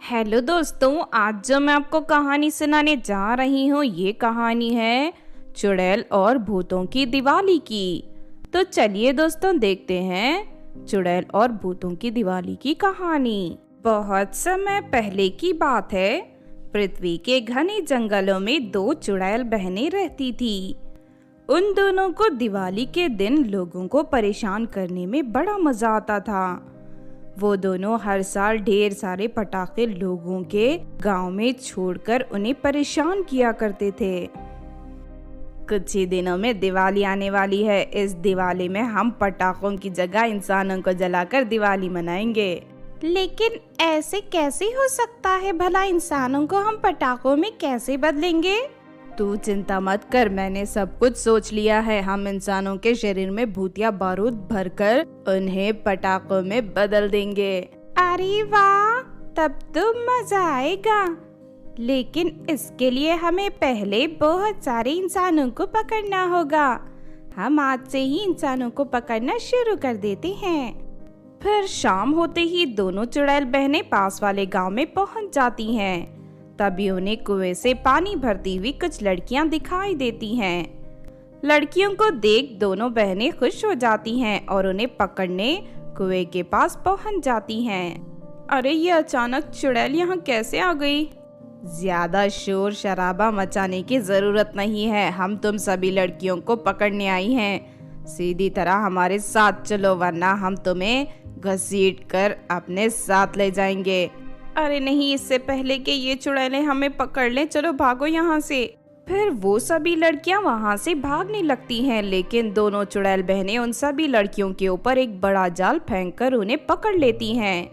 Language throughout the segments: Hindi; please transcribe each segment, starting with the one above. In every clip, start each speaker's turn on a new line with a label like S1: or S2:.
S1: हेलो दोस्तों, आज जो मैं आपको कहानी सुनाने जा रही हूँ ये कहानी है चुड़ैल और भूतों की दिवाली की। तो चलिए दोस्तों देखते हैं चुड़ैल और भूतों की दिवाली की कहानी। बहुत समय पहले की बात है। पृथ्वी के घने जंगलों में दो चुड़ैल बहनें रहती थी। उन दोनों को दिवाली के दिन लोगों को परेशान करने में बड़ा मजा आता था। वो दोनों हर साल ढेर सारे पटाखे लोगों के गांव में छोड़कर उन्हें परेशान किया करते थे। कुछ ही दिनों में दिवाली आने वाली है। इस दिवाली में हम पटाखों की जगह इंसानों को जलाकर दिवाली मनाएंगे। लेकिन ऐसे कैसे हो सकता है भला? इंसानों को हम पटाखों में कैसे बदलेंगे? तू चिंता मत कर, मैंने सब कुछ सोच लिया है। हम इंसानों के शरीर में भूतिया बारूद भरकर उन्हें पटाखों में बदल देंगे। अरे वाह, तब तो मजा आएगा। लेकिन इसके लिए हमें पहले बहुत सारे इंसानों को पकड़ना होगा। हम आज से ही इंसानों को पकड़ना शुरू कर देते हैं। फिर शाम होते ही दोनों चुड़ैल बहनें पास वाले गांव में पहुंच जाती हैं। तभी उन्हें कुएं से पानी भरती हुई कुछ लड़कियां दिखाई देती हैं। लड़कियों को देख दोनों बहनें खुश हो जाती हैं और उन्हें पकड़ने कुएं के पास पहुंच जाती हैं। अरे ये अचानक चुड़ैल यहाँ कैसे आ गई? ज्यादा शोर शराबा मचाने की जरूरत नहीं है। हम तुम सभी लड़कियों को पकड़ने आई हैं। सीधी तरह हमारे साथ चलो, वरना हम तुम्हें घसीट कर अपने साथ ले जाएंगे। अरे नहीं, इससे पहले कि ये चुड़ैलें हमें पकड़ लें, चलो भागो यहाँ से। फिर वो सभी लड़कियाँ वहाँ से भागने लगती हैं, लेकिन दोनों चुड़ैल बहनें उन सभी लड़कियों के ऊपर एक बड़ा जाल फेंककर उन्हें पकड़ लेती हैं।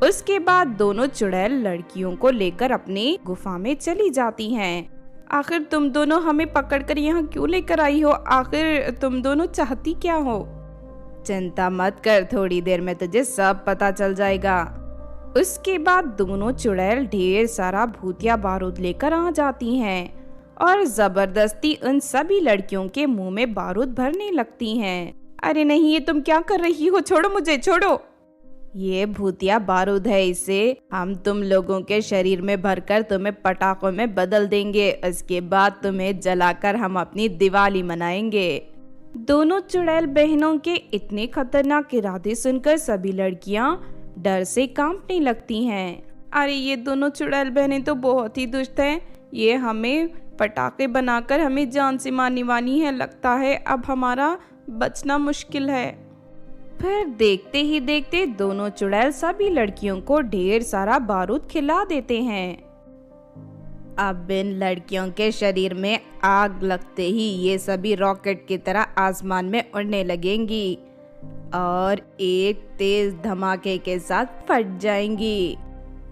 S1: उसके बाद दोनों चुड़ैल लड़कियों को लेकर अपनी गुफा में चली जाती हैं। आखिर तुम दोनों हमें पकड़कर यहाँ क्यों लेकर आई हो? आखिर तुम दोनों चाहती क्या हो? चिंता मत कर, थोड़ी देर में तुझे सब पता चल जाएगा। उसके बाद दोनों चुड़ैल ढेर सारा भूतिया बारूद लेकर आ जाती हैं और जबरदस्ती उन सभी लड़कियों के मुंह में बारूद भरने लगती हैं। अरे नहीं, ये तुम क्या कर रही हो? छोड़ो मुझे, छोड़ो। ये भूतिया बारूद है, इसे हम तुम लोगों के शरीर में भरकर तुम्हें पटाखों में बदल देंगे। उसके बाद तुम्हें जलाकर हम अपनी दिवाली मनाएंगे। दोनों चुड़ैल बहनों के इतने खतरनाक इरादे सुनकर सभी लड़कियां डर से कांपने लगती हैं। अरे ये दोनों चुड़ैल बहनें तो बहुत ही दुष्ट हैं। ये हमें पटाखे बनाकर हमें जान से मारने वाली है। लगता है अब हमारा बचना मुश्किल है। फिर देखते ही देखते दोनों चुड़ैल सभी लड़कियों को ढेर सारा बारूद खिला देते हैं। अब इन लड़कियों के शरीर में आग लगते ही ये सभी रॉकेट की तरह आसमान में उड़ने लगेंगी और एक तेज धमाके के साथ फट जाएंगी।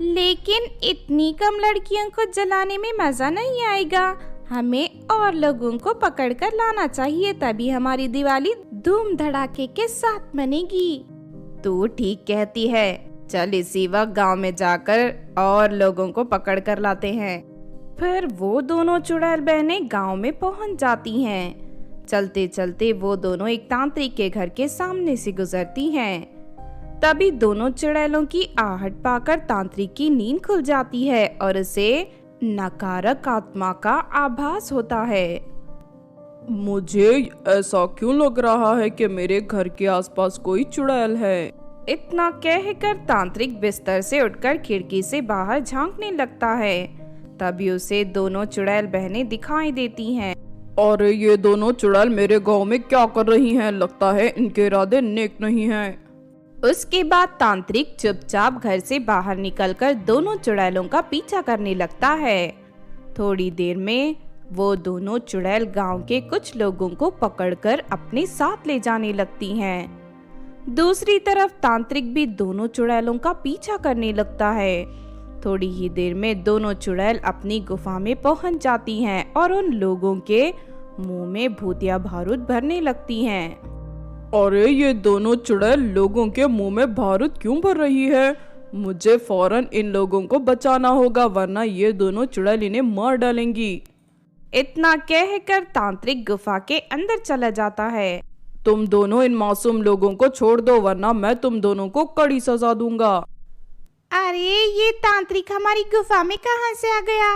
S1: लेकिन इतनी कम लड़कियों को जलाने में मजा नहीं आएगा। हमें और लोगों को पकड़कर लाना चाहिए, तभी हमारी दिवाली धूम धड़ाके के साथ मनेगी। तू ठीक कहती है। चल इसी वक्त गांव में जाकर और लोगों को पकड़ कर लाते हैं। फिर वो दोनों चुड़ैल बहनें गांव में पहुंच जाती हैं। चलते चलते वो दोनों एक तांत्रिक के घर के सामने से गुजरती हैं। तभी दोनों चुड़ैलों की आहट पाकर तांत्रिक की नींद खुल जाती है और उसे नकारात्मक आत्मा का आभास होता है।
S2: मुझे ऐसा क्यों लग रहा है कि मेरे घर के आसपास कोई चुड़ैल है?
S1: इतना कहकर तांत्रिक बिस्तर से उठकर खिड़की से बाहर झांकने लगता है। तभी उसे दोनों चुड़ैल बहनें दिखाई देती हैं।
S2: और ये दोनों चुड़ैल मेरे गांव में क्या कर रही हैं? लगता है इनके इरादे नेक नहीं हैं।
S1: उसके बाद तांत्रिक चुपचाप घर से बाहर निकलकर दोनों चुड़ैलों का पीछा करने लगता है। थोड़ी देर में वो दोनों चुड़ैल गांव के कुछ लोगों को पकड़कर अपने साथ ले जाने लगती हैं। दूसरी तरफ तांत्रिक भी दोनों चुड़ैलों का पीछा करने लगता है। थोड़ी ही देर में दोनों चुड़ैल अपनी गुफा में पहुंच जाती हैं और उन लोगों के मुंह में भूतिया बारूद भरने लगती हैं।
S2: अरे ये दोनों चुड़ैल लोगों के मुंह में बारूद क्यों भर रही है? मुझे फौरन इन लोगों को बचाना होगा, वरना ये दोनों चुड़ैल इन्हें मार डालेंगी।
S1: इतना कहकर तांत्रिक गुफा के अंदर चला जाता है।
S2: तुम दोनों इन मासूम लोगों को छोड़ दो, वरना मैं तुम दोनों को कड़ी सजा दूंगा।
S1: अरे ये तांत्रिक हमारी गुफा में कहाँ से आ गया?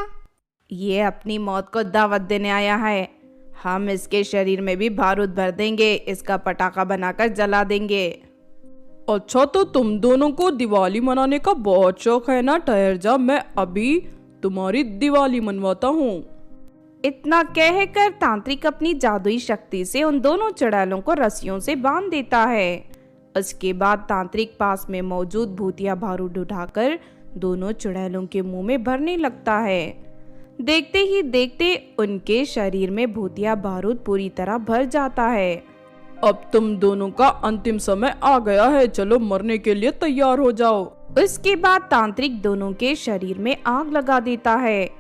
S1: ये अपनी मौत को दावत देने आया है। हम इसके शरीर में भी बारूद भर देंगे, इसका पटाखा बनाकर जला देंगे।
S2: अच्छा, तो तुम दोनों को दिवाली मनाने का बहुत शौक है ना? ठहर जा, मैं अभी तुम्हारी दिवाली मनवाता हूँ।
S1: इतना कहकर तांत्रिक अपनी जादुई शक्ति से उन दोनों चुड़ैलों को रस्सियों से बांध देता है। उसके बाद तांत्रिक पास में मौजूद भूतिया बारूद उठाकर दोनों चुड़ैलों के मुंह में भरने लगता है। देखते ही देखते उनके शरीर में भूतिया बारूद पूरी तरह भर जाता है।
S2: अब तुम दोनों का अंतिम समय आ गया है, चलो मरने के लिए तैयार हो जाओ।
S1: उसके बाद तांत्रिक दोनों के शरीर में आग लगा देता है।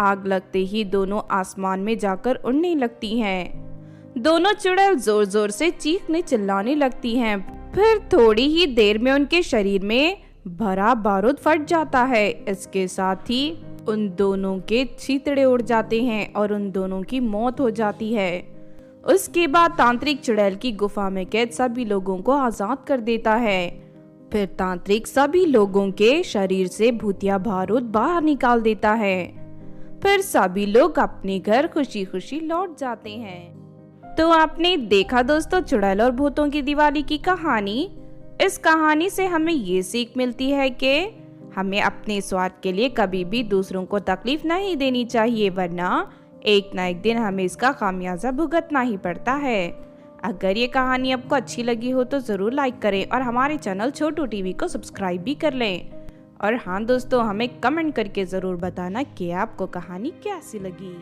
S1: आग लगते ही दोनों आसमान में जाकर उड़ने लगती हैं। दोनों चुड़ैल जोर जोर से चीखने चिल्लाने लगती हैं। फिर थोड़ी ही देर में उनके शरीर में भरा बारूद फट जाता है। इसके साथ ही उन दोनों के छींतड़े उड़ जाते हैं और उन दोनों की मौत हो जाती है। उसके बाद तांत्रिक चुड़ैल की गुफा में कैद सभी लोगों को आजाद कर देता है। फिर तांत्रिक सभी लोगों के शरीर से भूतिया बारूद बाहर निकाल देता है। फिर सभी लोग अपने घर खुशी खुशी लौट जाते हैं। तो आपने देखा दोस्तों चुड़ैल और भूतों की दिवाली की कहानी। इस कहानी से हमें ये सीख मिलती है कि हमें अपने स्वार्थ के लिए कभी भी दूसरों को तकलीफ नहीं देनी चाहिए, वरना एक ना एक दिन हमें इसका खामियाजा भुगतना ही पड़ता है। अगर ये कहानी आपको अच्छी लगी हो तो ज़रूर लाइक करें और हमारे चैनल छोटू टीवी को सब्सक्राइब भी कर लें। और हाँ दोस्तों, हमें कमेंट करके ज़रूर बताना कि आपको कहानी कैसी लगी।